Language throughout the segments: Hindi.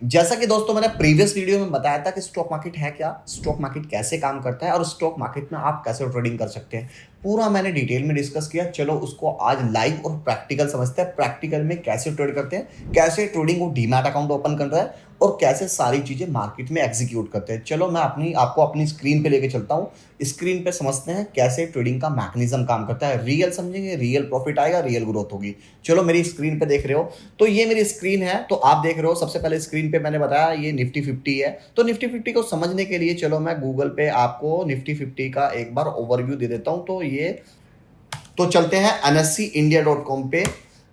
जैसा कि दोस्तों मैंने प्रीवियस वीडियो में बताया था कि स्टॉक मार्केट है क्या, स्टॉक मार्केट कैसे काम करता है और स्टॉक मार्केट में आप कैसे ट्रेडिंग कर सकते हैं, पूरा मैंने डिटेल में डिस्कस किया। चलो उसको आज लाइव और प्रैक्टिकल समझते हैं। प्रैक्टिकल में कैसे ट्रेड करते हैं, कैसे ट्रेडिंग को डीमैट अकाउंट ओपन कर रहा है और कैसे सारी चीजें मार्केट में एग्जीक्यूट करते हैं। चलो मैं आपको अपनी स्क्रीन पे लेके चलता हूँ। स्क्रीन पे समझते हैं कैसे ट्रेडिंग का मैकेनिज्म काम करता है। रियल समझेंगे, रियल प्रॉफिट आएगा, रियल ग्रोथ होगी। चलो मेरी स्क्रीन पे देख रहे हो, तो ये मेरी स्क्रीन है। तो आप देख रहे हो सबसे पहले स्क्रीन पे मैंने बताया ये निफ्टी 50 है। तो निफ्टी 50 को समझने के लिए चलो मैं गूगल पे आपको निफ्टी 50 का एक बार ओवरव्यू दे देता हूं। तो चलते हैं NSEindia.com पे।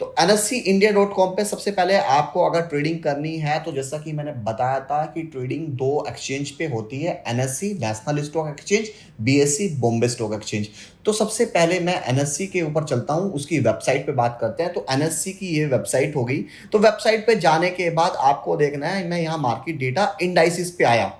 तो NSEindia.com पे सबसे पहले आपको अगर ट्रेडिंग करनी है तो जैसा कि मैंने बताया था कि ट्रेडिंग दो एक्सचेंज पे होती है, NSE national stock exchange, BSE Bombay stock exchange. तो सबसे पहले मैं NSE के ऊपर चलता हूं, उसकी वेबसाइट पे बात करते हैं। तो NSE की ये वेबसाइट हो गई। तो वेबसाइट पे जाने के बाद आपको देखना है, मैं यहाँ मार्केट डेटा इंडाइसिस पे आया।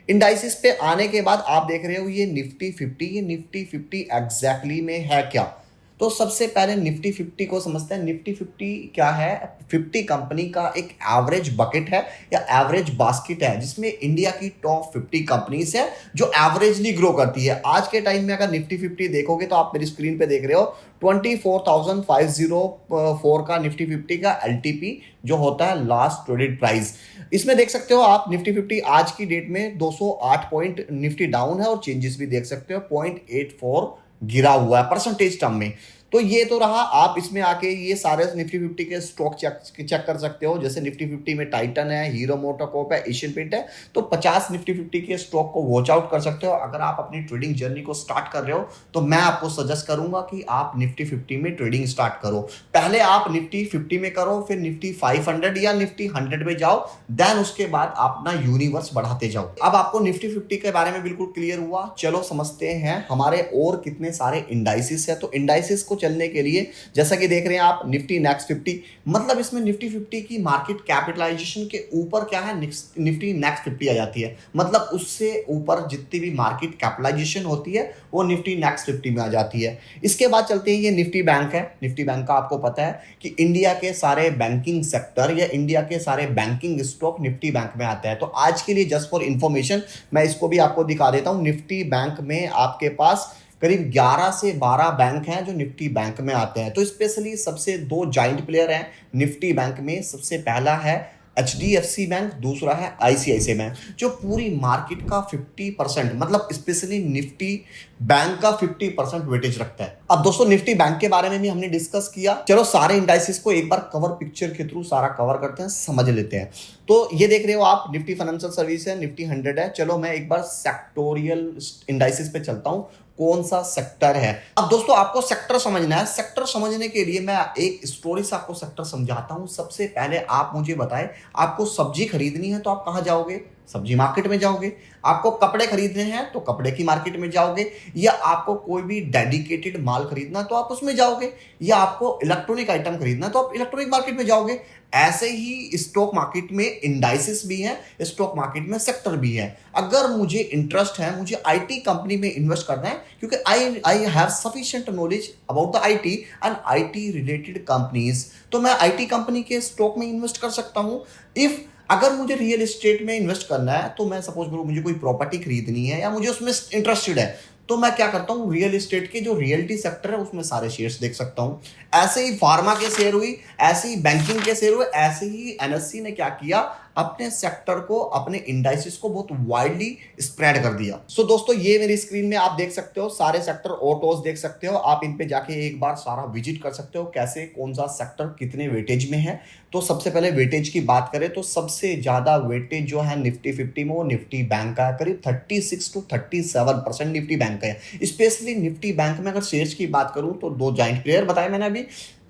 इंडाइसिस पे आने के बाद आप देख रहे हो ये निफ्टी 50, ये निफ्टी 50 एग्जैक्टली में है क्या। तो सबसे पहले निफ्टी 50 को समझते हैं। निफ्टी 50 क्या है? 50 कंपनी का एक एवरेज बकेट है या एवरेज बास्केट है, जिसमें इंडिया की टॉप 50 कंपनीज है जो एवरेजली ग्रो करती है। आज के टाइम में अगर निफ्टी 50 देखोगे तो आप मेरी स्क्रीन पे देख रहे हो 24,504 का निफ्टी 50 का LTP जो होता है लास्ट ट्रेडेड प्राइस। इसमें देख सकते हो आप निफ्टी 50 आज की डेट में 208 पॉइंट निफ्टी डाउन है और चेंजेस भी देख सकते हो 0.84 गिरा हुआ है परसेंटेज टर्म में। तो ये तो रहा। आप इसमें आके ये सारे निफ्टी 50 के स्टॉक चेक कर सकते हो। जैसे निफ्टी 50 में टाइटन है, हीरो मोटोकॉर्प है, एशियन पेंट है। तो 50 निफ्टी 50 के स्टॉक को वॉच आउट कर सकते हो। अगर आप अपनी ट्रेडिंग जर्नी को स्टार्ट कर रहे हो तो मैं आपको सजेस्ट करूंगा कि आप निफ्टी 50 में ट्रेडिंग स्टार्ट करो। पहले आप निफ्टी 50 में करो, फिर निफ्टी 500 या निफ्टी 100 में जाओ, देन उसके बाद आप अपना यूनिवर्स बढ़ाते जाओ। अब आपको निफ्टी 50 के बारे में बिल्कुल क्लियर हुआ। चलो समझते हैं हमारे और कितने सारे इंडाइसिस है। तो इंडाइसिस को चलने के लिए जैसा कि देख रहे हैं आप निफ्टी नेक्स्ट 50, मतलब इसमें निफ्टी 50 की मार्केट कैपिटलाइजेशन के ऊपर क्या है, निफ्टी नेक्स्ट 50 आ जाती है। मतलब उससे ऊपर जितनी भी मार्केट कैपिटलाइजेशन होती है वो निफ्टी नेक्स्ट 50 में आ जाती है। इसके बाद चलते हैं, ये निफ्टी बैंक है। निफ्टी बैंक का आपको पता है कि इंडिया के सारे बैंकिंग सेक्टर या इंडिया के सारे बैंकिंग स्टॉक निफ्टी बैंक में आते हैं। तो आज के लिए जस्ट फॉर इंफॉर्मेशन मैं इसको भी आपको दिखा देता हूं। निफ्टी बैंक में आपके पास करीब 11 से 12 बैंक हैं जो निफ्टी बैंक में आते हैं। तो स्पेशली सबसे दो जाइंट प्लेयर हैं निफ्टी बैंक में। सबसे पहला है HDFC बैंक, दूसरा है ICICI बैंक, जो पूरी मार्केट का 50% मतलब स्पेशली निफ्टी बैंक का 50% वेटेज रखता है। अब दोस्तों निफ्टी बैंक के बारे में भी हमने डिस्कस किया। चलो सारे इंडाइसिस को एक बार कवर पिक्चर के थ्रू सारा कवर करते हैं, समझ लेते हैं। तो ये देख रहे हो आप निफ्टी फाइनेंशियल सर्विस है, निफ्टी 100 है। चलो मैं एक बार सेक्टोरियल इंडाइसिस पे चलता हूं, कौन सा सेक्टर है। अब दोस्तों आपको सेक्टर समझना है। सेक्टर समझने के लिए मैं एक स्टोरी से आपको सेक्टर समझाता हूं। सबसे पहले आप मुझे बताएं, आपको सब्जी खरीदनी है तो आप कहां जाओगे? सब्जी मार्केट में जाओगे। आपको कपड़े खरीदने हैं तो कपड़े की मार्केट में जाओगे, या आपको कोई भी डेडिकेटेड माल खरीदना तो आप उसमें जाओगे, या आपको इलेक्ट्रॉनिक आइटम खरीदना तो आप इलेक्ट्रॉनिक मार्केट में जाओगे। ऐसे ही स्टॉक मार्केट में इंडाइसिस भी है, स्टॉक मार्केट में सेक्टर भी है। अगर मुझे इंटरेस्ट है, मुझे IT कंपनी में इन्वेस्ट करना है, क्योंकि I have sufficient knowledge about the IT and IT related companies, तो मैं IT कंपनी के स्टॉक में इन्वेस्ट कर सकता हूं। इफ अगर मुझे रियल एस्टेट में इन्वेस्ट करना है, तो मैं सपोज करूं मुझे कोई प्रॉपर्टी खरीदनी है या मुझे उसमें इंटरेस्टेड है, तो मैं क्या करता हूं, रियल एस्टेट के जो रियलिटी सेक्टर है उसमें सारे शेयर्स देख सकता हूं। ऐसे ही फार्मा के शेयर हुई, ऐसे ही बैंकिंग के शेयर हुए, ऐसे ही NSE ने क्या किया, अपने सेक्टर को, अपने इंडाइसिस को बहुत वाइडली स्प्रेड कर दिया। सो दोस्तों ये मेरी स्क्रीन में आप देख सकते हो, सारे सेक्टर ऑटोज देख सकते हो। आप इन पे जाके एक बार सारा विजिट कर सकते हो कैसे कौन सा सेक्टर कितने वेटेज में है। तो सबसे पहले वेटेज की बात करें तो सबसे ज्यादा वेटेज जो है निफ्टी 50 में वो निफ्टी बैंक का है। करीब 36 to 37% निफ्टी बैंक का है। स्पेशली निफ्टी बैंक में अगर शेयर्स की बात करूं तो दो जाइंट प्लेयर बताए मैंने अभी,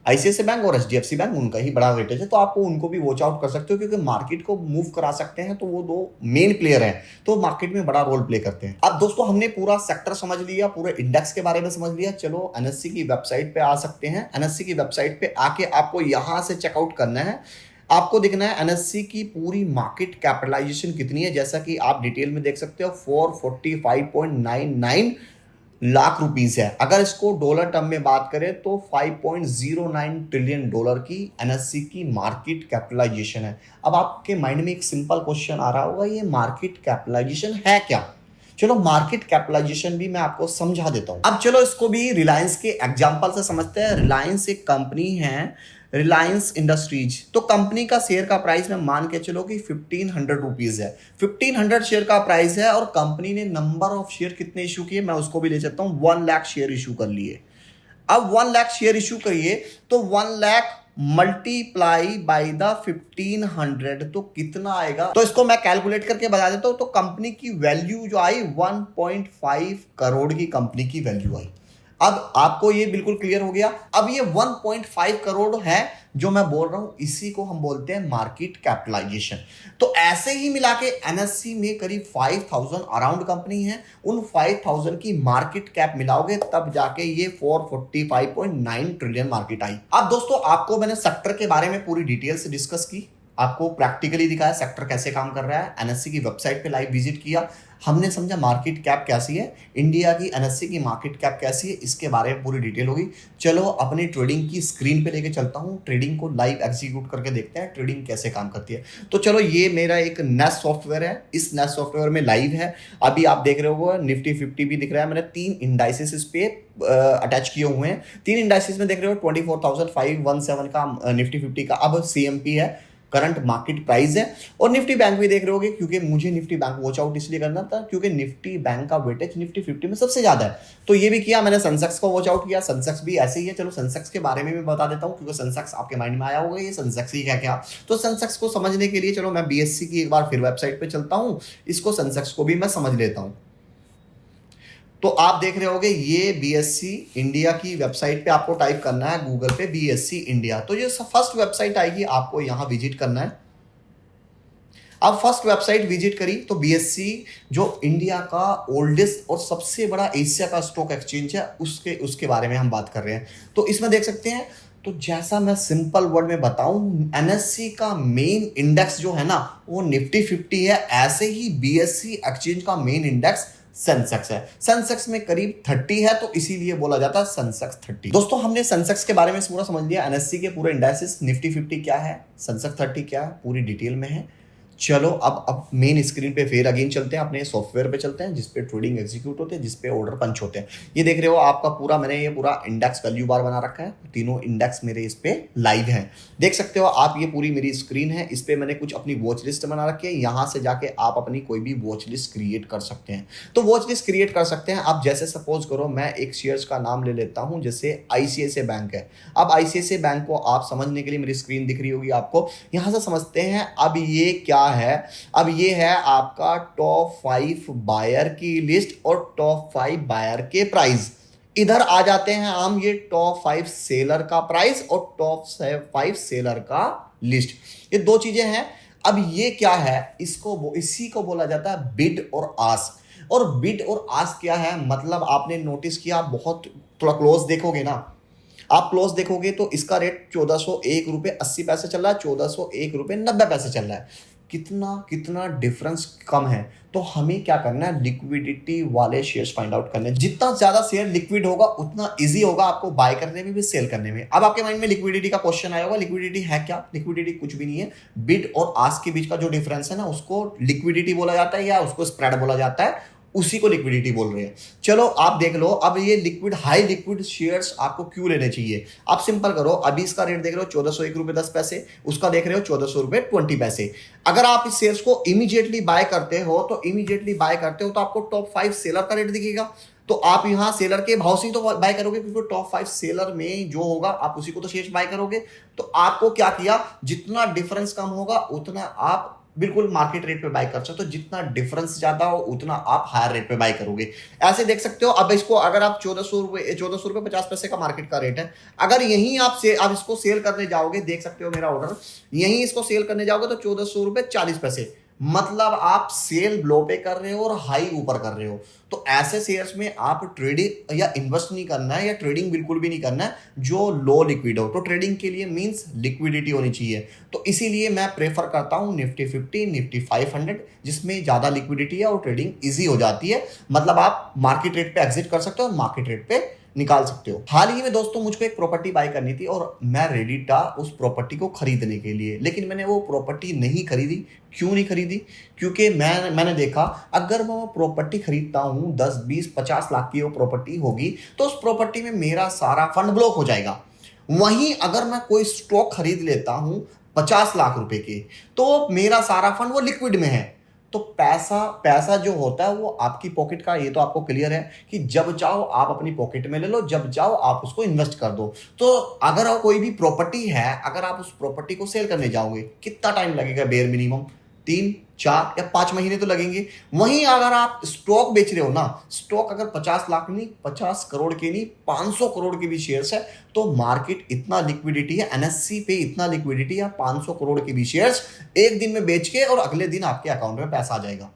ICICI बैंक और HDFC बैंक, उनका ही बड़ा वेटेज है। तो आपको उनको भी वॉच आउट कर सकते हो, क्योंकि मार्केट को मूव करा सकते हैं। तो वो दो मेन प्लेयर हैं, तो मार्केट में बड़ा रोल प्ले करते हैं। अब दोस्तों हमने पूरा सेक्टर समझ लिया, पूरे इंडेक्स के बारे में समझ लिया। चलो NSE की वेबसाइट पे आ सकते हैं। NSE की वेबसाइट पे आके आपको यहां से चेकआउट करना है। आपको देखना है NSE की पूरी मार्केट कैपिटलाइजेशन कितनी है। जैसा कि आप डिटेल में देख सकते हो 445.99 लाख रुपीस है। अगर इसको डॉलर टर्म में बात करें तो 5.09 ट्रिलियन डॉलर की एनएससी की मार्केट कैपिटलाइजेशन है। अब आपके माइंड में एक सिंपल क्वेश्चन आ रहा होगा, ये मार्केट कैपिटलाइजेशन है क्या? चलो मार्केट कैपिटलाइजेशन भी मैं आपको समझा देता हूं। अब चलो इसको भी रिलायंस के एग्जांपल से समझते हैं। रिलायंस एक कंपनी है, रिलायंस इंडस्ट्रीज। तो कंपनी का शेयर का प्राइस में मान के चलो कि 1500 रुपीज है। 1500 शेयर का प्राइस है और कंपनी ने नंबर ऑफ शेयर कितने इशू किए, मैं उसको भी ले सकता हूं, 1 लाख शेयर इशू कर लिए। अब 1 लाख शेयर इशू करिए तो 1 लाख मल्टीप्लाई बाई द 1500 तो कितना आएगा? तो इसको मैं कैलकुलेट करके बता देता हूं। तो कंपनी की वैल्यू जो आई 1.5 करोड़ की कंपनी की वैल्यू आई। अब आपको ये बिल्कुल क्लियर हो गया। अब ये 1.5 करोड़ है जो मैं बोल रहा हूं, इसी को हम बोलते हैं मार्केट कैपिटलाइजेशन। तो ऐसे ही मिला के एनएससी में करीब 5000 अराउंड कंपनी है। उन 5000 की मार्केट कैप मिलाओगे तब जाके ये 445.9 ट्रिलियन मार्केट आई। अब दोस्तों आपको मैंने सेक्टर के बारे में पूरी डिटेल से डिस्कस की, आपको प्रैक्टिकली दिखाया सेक्टर कैसे काम कर रहा है, एनएससी की वेबसाइट पे लाइव विजिट किया, हमने समझा मार्केट कैप कैसी है, इंडिया की एनएससी की मार्केट कैप कैसी है, इसके बारे में पूरी डिटेल होगी। चलो अपनी ट्रेडिंग की स्क्रीन पे लेके चलता हूँ, ट्रेडिंग को लाइव एग्जीक्यूट करके देखते हैं ट्रेडिंग कैसे काम करती है। तो चलो ये मेरा एक नेस्ट सॉफ्टवेयर है, इस नेस्ट सॉफ्टवेयर में लाइव है। अभी आप देख रहे हो निफ्टी 50 भी दिख रहा है, मैंने 3 इंडाइसिस इस पे अटैच किए हुए हैं। 3 इंडाइसिस में देख रहे हो 24,517 का निफ्टी 50 का अब सीएमपी है, करंट मार्केट प्राइस है। और निफ्टी बैंक भी देख रहे होगे, क्योंकि मुझे निफ्टी बैंक वॉच आउट इसलिए करना था क्योंकि निफ्टी बैंक का वेटेज निफ्टी 50 में सबसे ज्यादा है। तो ये भी किया मैंने, सेंसेक्स को वॉच आउट किया, सेंसेक्स भी ऐसे ही है। चलो सेंसेक्स के बारे में भी बता देता हूँ क्योंकि सेंसेक्स आपके माइंड में आया होगा ये सेंसेक्स ही है क्या। तो सेंसेक्स को समझने के लिए चलो मैं बीएससी की एक बार फिर वेबसाइट पे चलता हूँ, इसको सेंसेक्स को भी मैं समझ लेता हूँ। तो आप देख रहे होगे ये बीएससी इंडिया की वेबसाइट पे आपको टाइप करना है गूगल पे बीएससी इंडिया। तो ये फर्स्ट वेबसाइट आएगी, आपको यहां विजिट करना है। अब फर्स्ट वेबसाइट विजिट करी तो बीएससी जो इंडिया का ओल्डेस्ट और सबसे बड़ा एशिया का स्टॉक एक्सचेंज है उसके बारे में हम बात कर रहे हैं। तो इसमें देख सकते हैं, तो जैसा मैं सिंपल वर्ड में बताऊं, एनएससी का मेन इंडेक्स जो है ना वो निफ्टी 50 है, ऐसे ही बीएससी एक्सचेंज का मेन इंडेक्स सेंसेक्स है। सेंसेक्स में करीब 30 है तो इसीलिए बोला जाता है सेंसेक्स 30। दोस्तों हमने सेंसेक्स के बारे में पूरा समझ लिया, एनएससी के पूरे इंडाइसेस, निफ्टी 50 क्या है, सेंसेक्स 30 क्या है, पूरी डिटेल में है। चलो अब मेन स्क्रीन पे फिर अगेन चलते हैं, अपने सॉफ्टवेयर पे चलते हैं जिसपे ट्रेडिंग एग्जीक्यूट होते हैं, जिसपे ऑर्डर पंच होते हैं। ये देख रहे हो आपका पूरा, मैंने ये पूरा इंडेक्स वैल्यू बार बना रखा है, तीनों इंडेक्स मेरे इस पे लाइव हैं। देख सकते हो आप, ये पूरी मेरी स्क्रीन है, इस पे मैंने कुछ अपनी वॉच लिस्ट बना रखी है। यहाँ से जाके आप अपनी कोई भी वॉच लिस्ट क्रिएट कर सकते हैं। तो वॉच लिस्ट क्रिएट कर सकते हैं आप, जैसे सपोज करो मैं एक शेयर्स का नाम ले लेता हूँ, जैसे आईसीआईसीआई बैंक है। अब आईसीआईसीआई बैंक को आप समझने के लिए मेरी स्क्रीन दिख रही होगी आपको, यहाँ से समझते हैं। अब ये क्या है, अब ये है आपका टॉप 5 बायर की लिस्ट और टॉप 5 बायर के प्राइस। इधर आ जाते हैं हम, ये टॉप 5 सेलर का प्राइस और टॉप 5 सेलर का लिस्ट, ये दो चीजें हैं। अब ये क्या है, इसी को बोला जाता है बिड और आस्क। और बिड और आस्क क्या है, मतलब आपने नोटिस किया, बहुत थोड़ा क्लोज देखोगे ना, आप क्लोज देखोगे तो इसका रेट 1401 रुपये 80 पैसे चल रहा है, 1401 रुपये 90 पैसे चल रहा है। कितना डिफरेंस कम है। तो हमें क्या करना है, लिक्विडिटी वाले शेयर्स फाइंड आउट करने। जितना ज्यादा शेयर लिक्विड होगा उतना इजी होगा आपको बाय करने में भी सेल करने में। अब आपके माइंड में लिक्विडिटी का क्वेश्चन आया होगा, लिक्विडिटी है क्या? लिक्विडिटी कुछ भी नहीं है, बिड और आस्क के बीच का जो डिफरेंस है ना उसको लिक्विडिटी बोला जाता है या उसको स्प्रेड बोला जाता है, उसी को लिक्विडिटी बोल रहे हैं। चलो आप देख लो, अब ये लिक्विड हाई लिक्विड शेयर्स आपको क्यों लेने चाहिए। आप सिंपल करो, अभी इसका रेट देख रहे हो 1401 रुपये 10 पैसे, उसका देख रहे हो 1400 रुपये 20 पैसे। अगर आप इस शेयर्स को इमीडिएटली बाय करते हो तो आपको टॉप 5 सेलर का रेट दिखेगा। तो आप यहाँ सेलर के भाव से ही तो बाय करोगे, क्योंकि टॉप 5 सेलर में जो होगा आप उसी को तो शेयर बाय करोगे। तो आपको क्या किया, जितना डिफरेंस कम होगा उतना आप बिल्कुल मार्केट रेट पे बाय कर सकते हो, जितना डिफरेंस ज्यादा हो उतना आप हायर रेट पे बाय करोगे। ऐसे देख सकते हो। अब इसको अगर आप 1400 रुपये 50 पैसे का मार्केट का रेट है, अगर यहीं आप इसको सेल करने जाओगे, देख सकते हो मेरा ऑर्डर, यहीं इसको सेल करने जाओगे तो 1400 रुपये 40 पैसे। मतलब आप सेल लो पे कर रहे हो और हाई ऊपर कर रहे हो। तो ऐसे शेयर्स में आप ट्रेडिंग या इन्वेस्ट नहीं करना है, या ट्रेडिंग बिल्कुल भी नहीं करना है जो लो लिक्विड हो। तो ट्रेडिंग के लिए मींस लिक्विडिटी होनी चाहिए। तो इसीलिए मैं प्रेफर करता हूं निफ्टी 50, निफ्टी 500, जिसमें ज़्यादा लिक्विडिटी है और ट्रेडिंग ईजी हो जाती है। मतलब आप मार्केट रेट पे एग्जिट कर सकते हो और मार्केट रेट पे निकाल सकते हो। हाल ही में दोस्तों मुझको एक प्रॉपर्टी बाय करनी थी और मैं रेडी था उस प्रॉपर्टी को खरीदने के लिए, लेकिन मैंने वो प्रॉपर्टी नहीं खरीदी। क्यों नहीं खरीदी? क्योंकि मैंने देखा अगर मैं वो प्रॉपर्टी खरीदता हूँ 10, 20, 50 लाख की वो प्रॉपर्टी होगी तो उस प्रॉपर्टी में मेरा सारा फंड ब्लॉक हो जाएगा। वहीं अगर मैं कोई स्टॉक खरीद लेता हूँ 50 लाख रुपए के, तो मेरा सारा फंड वो लिक्विड में है। तो पैसा पैसा जो होता है वो आपकी पॉकेट का, ये तो आपको क्लियर है कि जब चाहो आप अपनी पॉकेट में ले लो, जब चाहो आप उसको इन्वेस्ट कर दो। तो अगर कोई भी प्रॉपर्टी है, अगर आप उस प्रॉपर्टी को सेल करने जाओगे, कितना टाइम लगेगा? बेयर मिनिमम 3, 4 या 5 महीने तो लगेंगे। वहीं अगर आप स्टॉक बेच रहे हो ना, स्टॉक अगर 50 लाख नहीं, 50 करोड़ के नहीं, 500 करोड़ के भी शेयर्स है, तो मार्केट इतना लिक्विडिटी है, एनएससी पे इतना लिक्विडिटी है, 500 करोड़ के भी शेयर्स एक दिन में बेच के और अगले दिन आपके अकाउंट में पैसा आ जाएगा।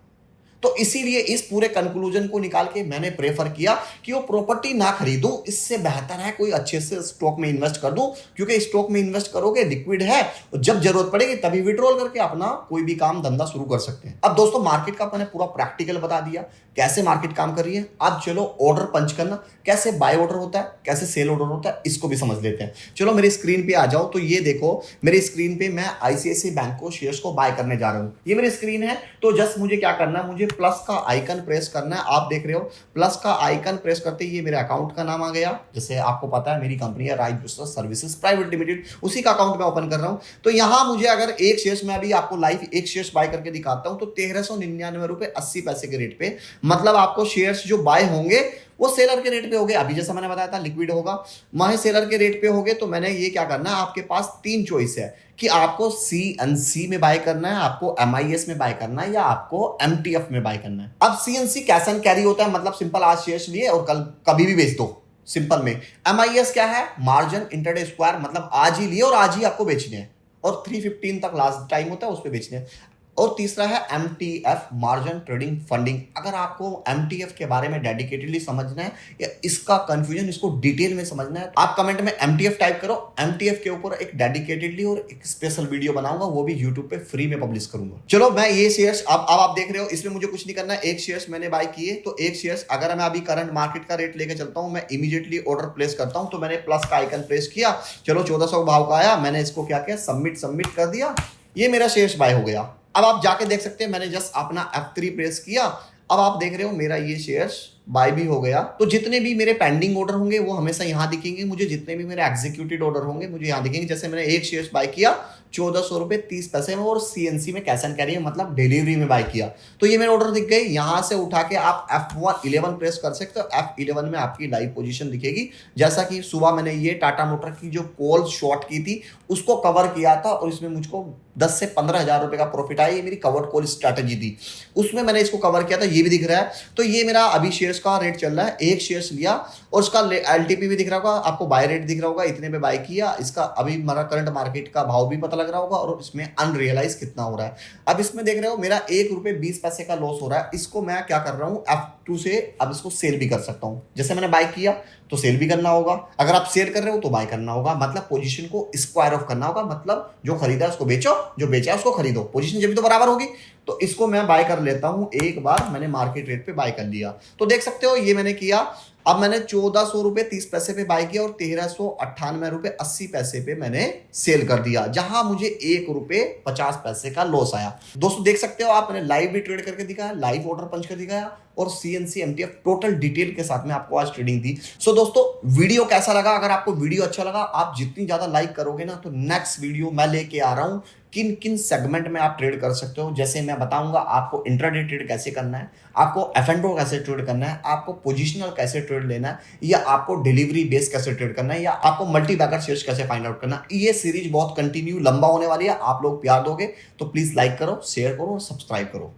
तो इसीलिए इस पूरे कंक्लूजन को निकाल के मैंने प्रेफर किया कि वो प्रॉपर्टी ना खरीदूं, इससे बेहतर है कोई अच्छे से स्टॉक में इन्वेस्ट कर दूं। क्योंकि स्टॉक में इन्वेस्ट करोगे, लिक्विड है, और जब जरूरत पड़ेगी तभी विड्रॉल करके अपना कोई भी काम धंधा शुरू कर सकते हैं। अब दोस्तों मार्केट का मैंने पूरा प्रैक्टिकल बता दिया, कैसे मार्केट काम कर रही है। अब चलो ऑर्डर पंच करना, कैसे बाय ऑर्डर होता है, कैसे सेल ऑर्डर होता है, इसको भी समझ लेते हैं। चलो मेरी स्क्रीन पे आ जाओ। तो ये देखो मेरी स्क्रीन पे मैं आईसीआईसीआई बैंक को शेयर्स को बाय करने जा रहा हूं। ये मेरी स्क्रीन है। तो जस्ट मुझे क्या करना है, मुझे प्लस का आइकन प्रेस करना है। आप देख रहे हो प्लस का आइकन प्रेस करते ही ये मेरे अकाउंट का नाम आ गया। जैसे आपको पता है मेरी कंपनी है rise business services private limited, उसी का अकाउंट में ओपन कर रहा हूं। तो यहां मुझे अगर एक शेयर्स में अभी आपको लाइव एक शेयर्स बाय करके दिखाता हूं, तो 1399 रुपए 80 पैसे के रेट पे, मतलब आपको शेयर्स जो बाय होंगे वो सेलर के रेट पे होंगे। अभी जैसा मैंने बताया था लिक्विड होगा, वहीं सेलर के रेट पे होंगे। तो मैंने ये क्या करना है, आपके पास 3 चॉइस है कि आपको सीएनसी में बाय करना है, आपको एमआईएस में बाय करना है, या आपको एमटीएफ में बाय करना है। अब सीएनसी कैश एंड कैरी होता है, मतलब सिंपल आज शेयर्स लिए और कल कभी भी बेच दो, सिंपल में। एमआईएस क्या है? मार्जिन इंटरडे स्क्वायर, मतलब आज ही लिए और आज ही आपको बेचने हैं, और 315 तक लास्ट टाइम होता है उस पर बेचने हैं। और तीसरा है एमटीएफ, मार्जिन ट्रेडिंग फंडिंग। अगर आपको एमटीएफ के बारे में डेडिकेटेडली समझना है या इसका कंफ्यूजन इसको डिटेल में समझना है, आप कमेंट में एमटीएफ टाइप करो। एमटीएफ के ऊपर एक डेडिकेटेडली और एक स्पेशल वीडियो बनाऊंगा, वो भी यूट्यूब पे फ्री में पब्लिश करूंगा। चलो मैं ये शेयर्स अब आप देख रहे हो, इसमें मुझे कुछ नहीं करना है। एक शेयर्स मैंने बाय किए, तो एक शेयर्स अगर मैं अभी करंट मार्केट का रेट लेके चलता हूं, मैं इमीडिएटली ऑर्डर प्लेस करता हूं। तो मैंने प्लस का आइकन प्रेस किया, चलो 1400 भाव का आया, मैंने इसको क्या किया, सबमिट कर दिया। ये मेरा शेयर्स बाय हो गया। अब आप जाके देख सकते हैं, मैंने जस्ट अपना F3 प्रेस किया। अब आप देख रहे हो मेरा ये शेयर्स बाय भी हो गया। तो जितने भी मेरे पेंडिंग ऑर्डर होंगे वो हमेशा यहां दिखेंगे मुझे, जितने भी मेरे एग्जीक्यूटेड ऑर्डर होंगे मुझे यहां दिखेंगे। जैसे मैंने एक शेयर्स बाय किया 1400 रुपए 30 पैसे में, और सीएनसी में कैश एंड कैरी है, मतलब डिलीवरी में बाय किया। तो ये मेरे ऑर्डर दिख गए। यहां से उठा के आप F11 प्रेस कर सकते हो। F11 में आपकी लाइव पोजीशन दिखेगी। जैसा कि सुबह मैंने ये टाटा मोटर की जो कॉल शॉर्ट की थी उसको कवर किया था, और इसमें मुझको 10 से 15 हजार रुपए का प्रॉफिट आया। ये मेरी कवर्ड कॉल स्ट्रैटेजी थी, उसमें मैंने इसको कवर किया था। ये भी दिख रहा है। तो ये मेरा अभी शेयर्स का रेट चल रहा है। एक शेयर्स लिया और उसका एलटीपी भी दिख रहा होगा आपको, बाय रेट दिख रहा होगा, इतने में बाय किया। इसका अभी हमारा करंट मार्केट का भाव भी पता लग रहा होगा, और इसमें अनरियलाइज कितना हो रहा है। अब इसमें देख रहे हो मेरा 1 रुपए 20 पैसे का लॉस हो रहा है। इसको मैं क्या कर रहा हूँ, F2 से अब इसको सेल भी कर सकता हूँ। जैसे मैंने बाय किया तो सेल भी करना होगा, अगर आप सेल कर रहे हो तो बाय करना होगा। मतलब पोजीशन को स्क्वायर ऑफ करना होगा, मतलब जो खरीदा है उसको बेचो, जो बेचा है उसको खरीदो, पोजीशन जब भी तो बराबर होगी। तो इसको मैं बाय कर लेता हूं। एक बार मैंने मार्केट रेट पे बाय कर लिया, तो देख सकते हो ये मैंने किया। अब मैंने 1400 रुपए 30 पैसे पे बाय किया और 1398 रुपए 80 पैसे पे मैंने सेल कर दिया, जहां मुझे 1 रुपए 50 पैसे का लॉस आया। दोस्तों देख सकते हो आप, मैंने लाइव भी ट्रेड करके दिखाया, लाइव ऑर्डर पंच कर दिखाया, और सीएनसी एमटीएफ टोटल डिटेल के साथ में आपको आज ट्रेडिंग दी। सो दोस्तों वीडियो कैसा लगा? अगर आपको वीडियो अच्छा लगा, आप जितनी ज्यादा लाइक करोगे ना, तो नेक्स्ट वीडियो मैं लेके आ रहा हूं किन किन सेगमेंट में आप ट्रेड कर सकते हो। जैसे मैं बताऊंगा आपको इंट्राडे ट्रेड कैसे करना है, आपको एफ&ओ कैसे ट्रेड करना है, आपको पोजिशनल कैसे ट्रेड लेना है, या आपको डिलीवरी बेस कैसे ट्रेड करना है, या आपको मल्टी बैगर शेयर्स कैसे फाइंड आउट करना है। ये सीरीज बहुत कंटिन्यू लंबा होने वाली है। आप लोग प्यार दोगे तो प्लीज लाइक करो, शेयर करो और सब्सक्राइब करो।